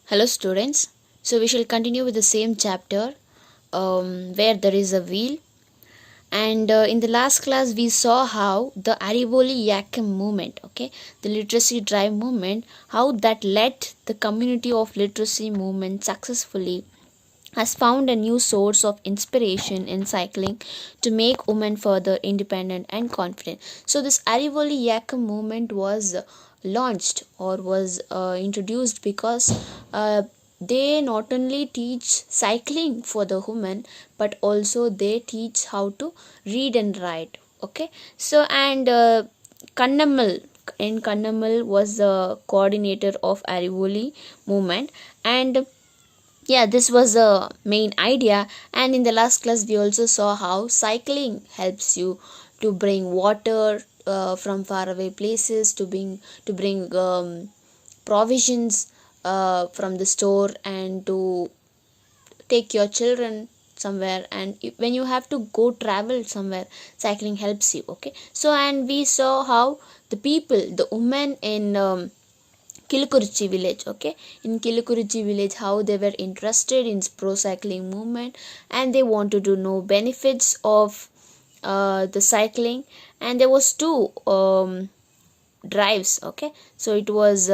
Hello, students. So, we shall continue with the same chapter where there is a wheel. And in the last class, we saw how the Arivoli Yakim movement, okay, the literacy drive movement, how that led the community of literacy movement successfully has found a new source of inspiration in cycling to make women further independent and confident. So, this Arivoli Yakim movement was launched or was introduced because they not only teach cycling for the women but also they teach how to read and write. Okay, so and Kandamal in Kandamal was the coordinator of Arivoli movement, and yeah, this was a main idea. And in the last class we also saw how cycling helps you to bring water from faraway places, to bring provisions from the store, and to take your children somewhere. And when you have to go travel somewhere, cycling helps you. Okay, so and we saw how the people, the women in Kilikuruchi village, okay, in Kilikuruchi village, how they were interested in pro cycling movement, and they wanted to know benefits of the cycling. And there was two drives. Okay, so it was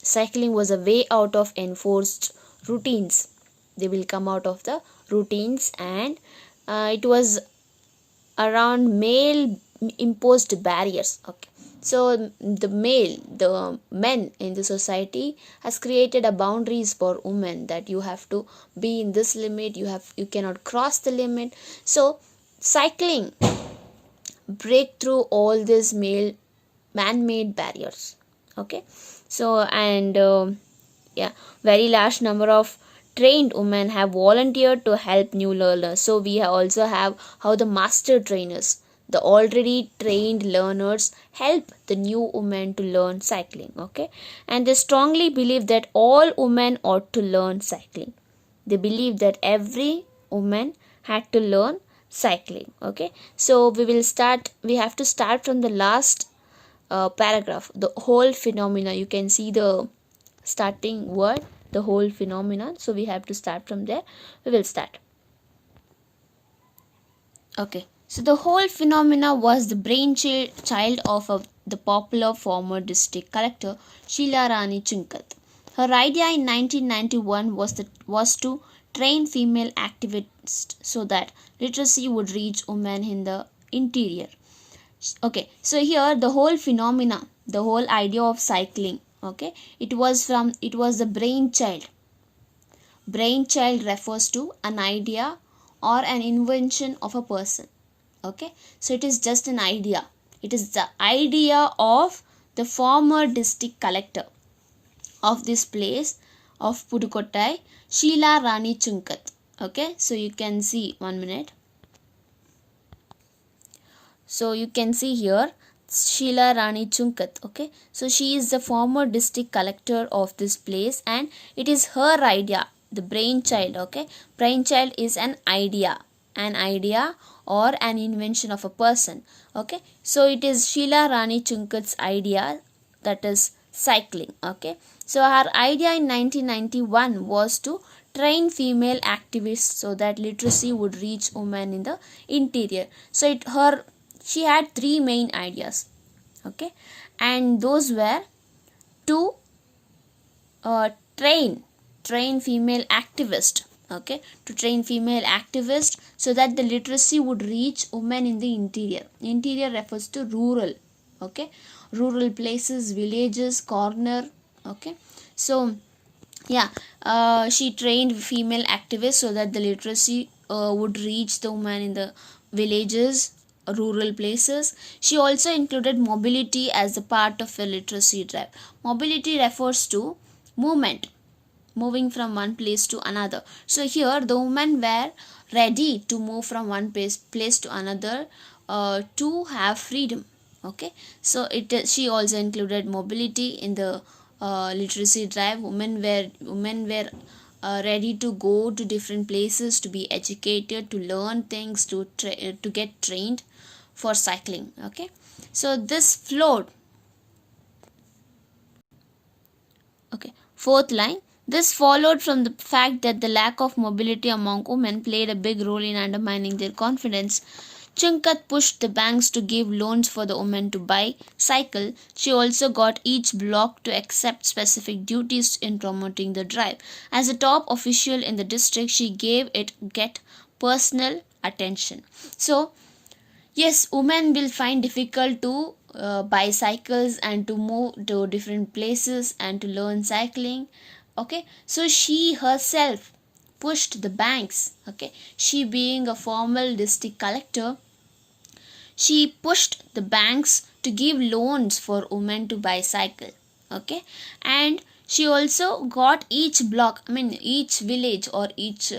cycling was a way out of enforced routines. They will come out of the routines, and it was around male imposed barriers. Okay, so the men in the society has created a boundaries for women, that you have to be in this limit, you cannot cross the limit. So cycling break through all these male man-made barriers. Okay, so and yeah, very large number of trained women have volunteered to help new learners. So we also have how the master trainers, the already trained learners, help the new women to learn cycling. Okay, and they strongly believe that all women ought to learn cycling. They believe that every woman had to learn cycling. Okay, so we have to start from the last paragraph, the whole phenomena. You can see the starting word, the whole phenomenon. So we have to start from there. We will start. Okay, so the whole phenomena was the brainchild of the popular former district collector Sheila Rani Chinkat. Her idea in 1991 was to train female activists so that literacy would reach women in the interior. Okay, so here the whole phenomena, the whole idea of cycling, okay, it was the brainchild refers to an idea or an invention of a person. Okay, so it is just an idea. It is the idea of the former district collector of this place of Pudukottai, Sheila Rani Chunkat. Okay, so you can see, 1 minute. So you can see here Sheila Rani Chunkat. Okay, so she is the former district collector of this place, and it is her idea, the brainchild. Okay, brainchild is an idea or an invention of a person. Okay, so it is Sheila Rani Chunkat's idea, that is cycling. Okay, so her idea in 1991 was to train female activists so that literacy would reach women in the interior. So she had three main ideas. Okay, and those were to uh, train female activists. Okay, to train female activists so that the literacy would reach women in the interior refers to rural. Okay, rural places, villages, corner. Okay, so yeah, she trained female activists so that the literacy would reach the women in the villages, rural places. She also included mobility as a part of a literacy drive. Mobility refers to movement, moving from one place to another. So here the women were ready to move from one place to another to have freedom. Okay, so she also included mobility in the literacy drive. Women were ready to go to different places to be educated, to learn things, to get trained for cycling. Okay, so this flowed. Okay, fourth line, This followed from the fact that the lack of mobility among women played a big role in undermining their confidence. Chunkat pushed the banks to give loans for the women to buy cycle. She also got each block to accept specific duties in promoting the drive. As a top official in the district, she gave it get personal attention. So yes, women will find difficult to buy cycles and to move to different places and to learn cycling. Okay, so she herself pushed the banks. Okay, she being a formal district collector, she pushed the banks to give loans for women to buy cycle. Okay, and she also got each block, I mean each village or each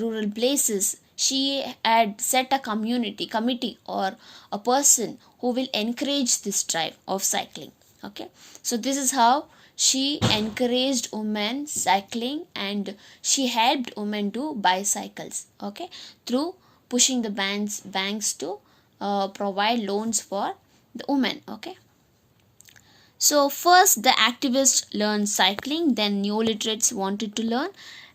rural places, she had set a committee or a person who will encourage this drive of cycling. Okay, so this is how she encouraged women cycling and she helped women to buy cycles. Okay, through pushing the banks to provide loans for the women. Okay, so first the activists learned cycling, then new literates wanted to learn,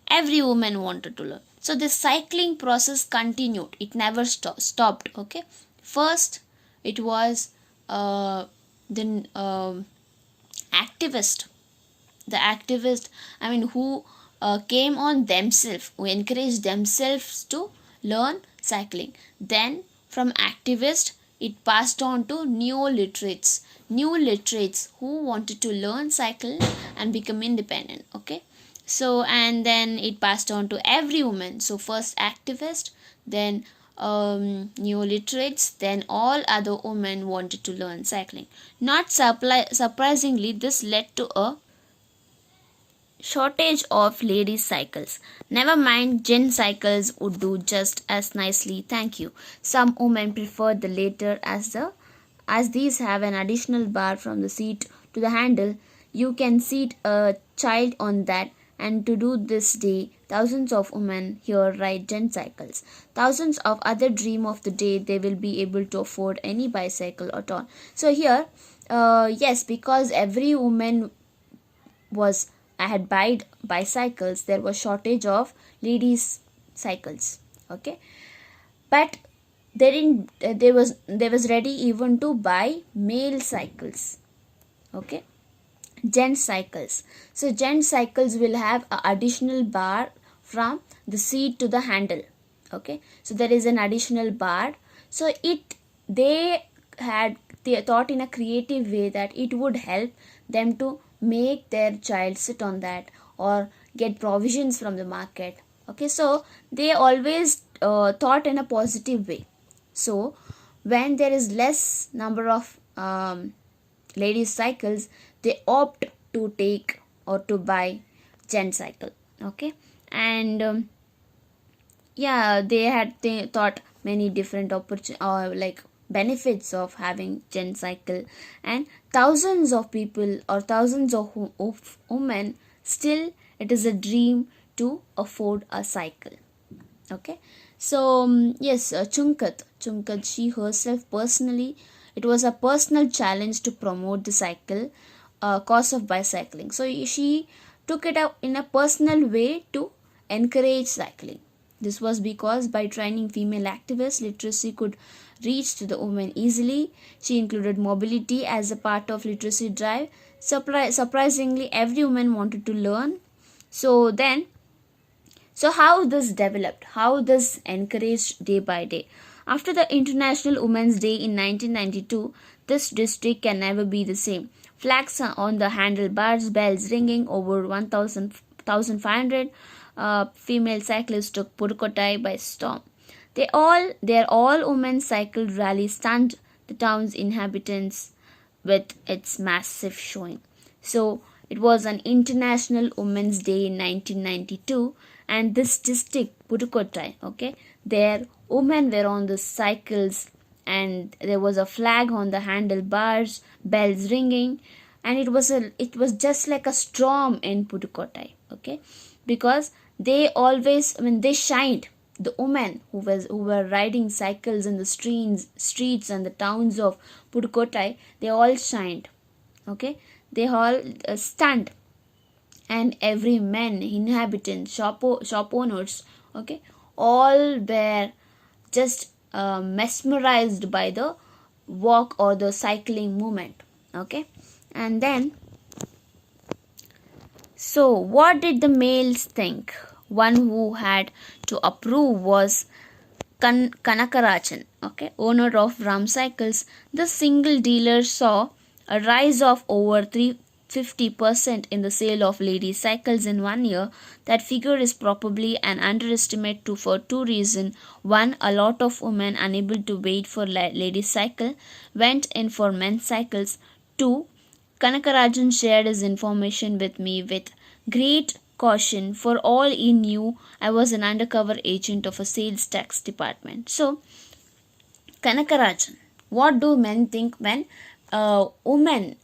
every woman wanted to learn. So the cycling process continued, it never stopped. Okay, first it was the activist activist, I mean who came on themselves, who encouraged themselves to learn cycling. Then from activists it passed on to new literates who wanted to learn cycle and become independent. Okay, so and then it passed on to every woman. So first activist, then new literates, then all other women wanted to learn cycling. Not surprisingly, this led to a shortage of ladies cycles. Never mind, gen cycles would do just as nicely, thank you. Some women prefer the latter as these have an additional bar from the seat to the handle. You can seat a child on that, and to do this day thousands of women here ride gen cycles. Thousands of other dream of the day they will be able to afford any bicycle at all. So here yes, because every woman was I had bought bicycles, there was shortage of ladies cycles. Okay, but they didn't. They was ready even to buy male cycles. Okay, gent cycles. So gent cycles will have a additional bar from the seat to the handle. Okay, so there is an additional bar. So they thought in a creative way that it would help them to make their child sit on that or get provisions from the market. Okay, so they always thought in a positive way. So when there is less number of ladies cycles, they opt to take or to buy gen cycle. Okay, and yeah, they thought many different like benefits of having gen cycle, and thousands of people or thousands of women still it is a dream to afford a cycle. Okay, so yes, Chunkat she herself personally, it was a personal challenge to promote the cycle cause of bicycling. So she took it up in a personal way to encourage cycling. This was because by training female activists, literacy could reach to the women easily. She included mobility as a part of literacy drive. Surprisingly, every woman wanted to learn. So how this developed, how this encouraged day by day. After the International Women's Day in 1992, this district can never be the same. Flags on the handlebars, bells ringing, over 1,500 female cyclists took Pudukkottai by storm. Their all-women cycle rally stunned the town's inhabitants with its massive showing. So it was an International Women's Day in 1992, and this district, Pudukkottai, okay, their women were on the cycles, and there was a flag on the handlebars, bells ringing, and it was just like a storm in Pudukkottai, okay, because they always, I mean, they shined. The women who were riding cycles in the streets and the towns of Pudukkottai, they all shined. Okay, they all stunned, and every man, inhabitant, shop owners, okay, all were just mesmerized by the walk or the cycling movement, okay. And then, so what did the males think? One who had to approve was Kanakarajan, okay, owner of Ram Cycles. The single dealer saw a rise of over 350% in the sale of ladies' cycles in 1 year. That figure is probably an underestimate for two reasons. One, a lot of women unable to wait for ladies' cycle went in for men's cycles. Two, Kanakarajan shared his information with me with great caution. For all he knew, I was an undercover agent of a sales tax department. So, Kanakarajan, what do men think when women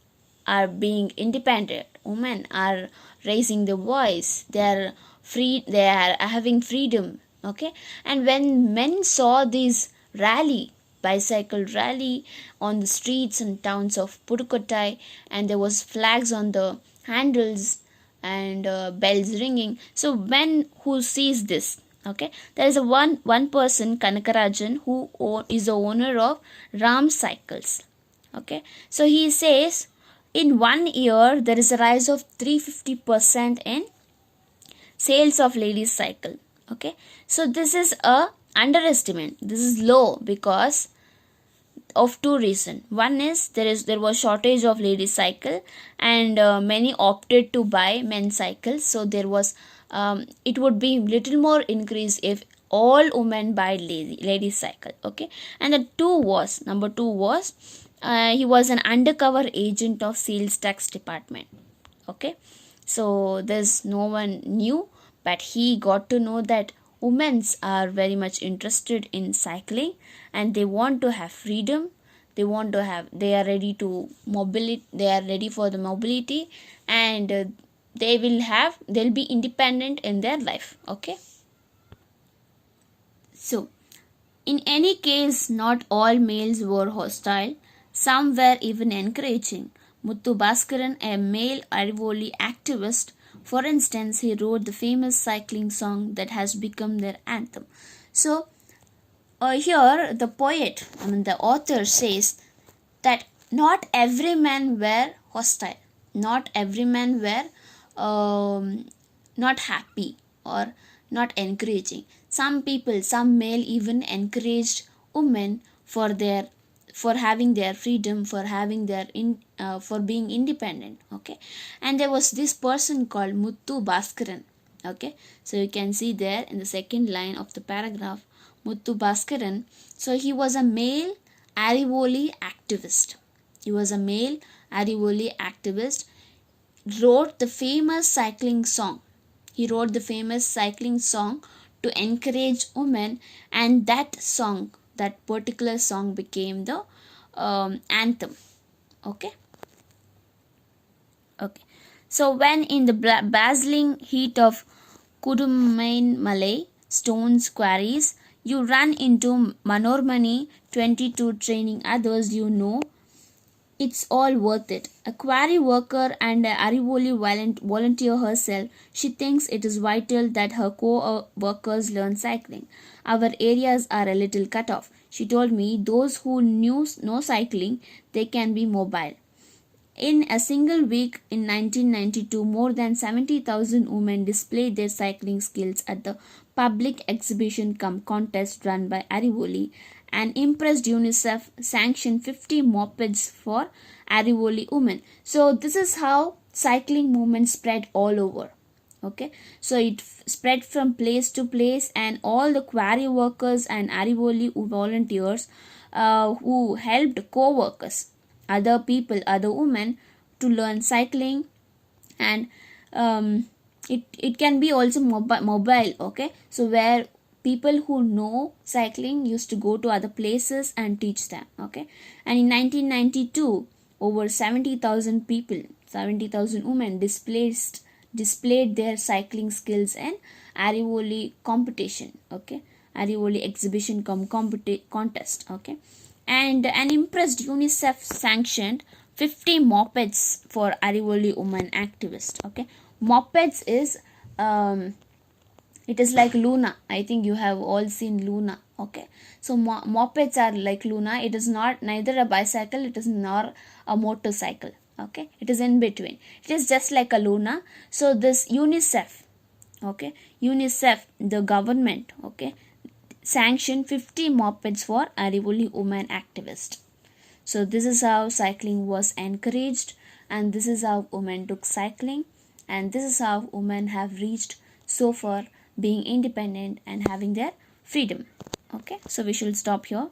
are being independent? Women are raising their voice. They are free. They are having freedom. Okay, and when men saw this rally, bicycle rally on the streets and towns of Pudukkottai, and there was flags on the handles and bells ringing. So when who sees this, okay, there is a one person, Kanakarajan, who is the owner of Ram Cycles, okay. So he says in 1 year there is a rise of 350% in sales of ladies cycle, okay. So this is a underestimate, this is low because of two reasons. One is there was shortage of ladies cycle, and many opted to buy men's cycles. So there was it would be little more increase if all women buy ladies cycle, okay. And the number two was he was an undercover agent of sales tax department, okay. So there's no one knew, but he got to know that women are very much interested in cycling and they want to have freedom. They are ready to mobility, they are ready for the mobility, and they'll be independent in their life, okay. So in any case, not all males were hostile, some were even encouraging. Muthu Bhaskaran, a male Arivoli activist, for instance, he wrote the famous cycling song that has become their anthem. So here the the author says that not every man were hostile, not every man were not happy or not encouraging. Some people, some male even encouraged women for having their freedom, for having for being independent, okay. And there was this person called Muthu Bhaskaran, okay. So you can see there in the second line of the paragraph, Muthu Bhaskaran. So he was a male Arivoli activist. He was a male Arivoli activist. Wrote the famous cycling song. He wrote the famous cycling song to encourage women, and that song, that particular song, became the anthem, okay. Okay. So when in the dazzling heat of Kudumain Malay stones quarries, you run into Manormani 22 training others, you know it's all worth it. A quarry worker and a Arivoli volunteer herself, she thinks it is vital that her co-workers learn cycling. Our areas are a little cut off. She told me those who know cycling, they can be mobile. In a single week in 1992, more than 70,000 women displayed their cycling skills at the public exhibition contest run by Arivoli, and impressed UNICEF sanctioned 50 mopeds for Arivoli women. So this is how cycling movement spread all over. Okay, so it spread from place to place, and all the quarry workers and Arivoli volunteers who helped co-workers, other people, other women to learn cycling, and it can be also mobile, okay. So where people who know cycling used to go to other places and teach them, okay. And in 1992, over 70,000 people, 70,000 women displayed their cycling skills in Arivoli competition, okay, Arivoli exhibition contest, okay. And an impressed UNICEF sanctioned 50 mopeds for Arivoli women activists, okay. Mopeds is it is like Luna. I think you have all seen Luna. Okay, so mopeds are like Luna. It is not neither a bicycle, it is nor a motorcycle. Okay, it is in between. It is just like a Luna. So this UNICEF, okay, UNICEF, the government, okay, sanctioned 50 mopeds for Arivoli women activists. So this is how cycling was encouraged, and this is how women took cycling, and this is how women have reached so far being independent and having their freedom. Okay, so we should stop here.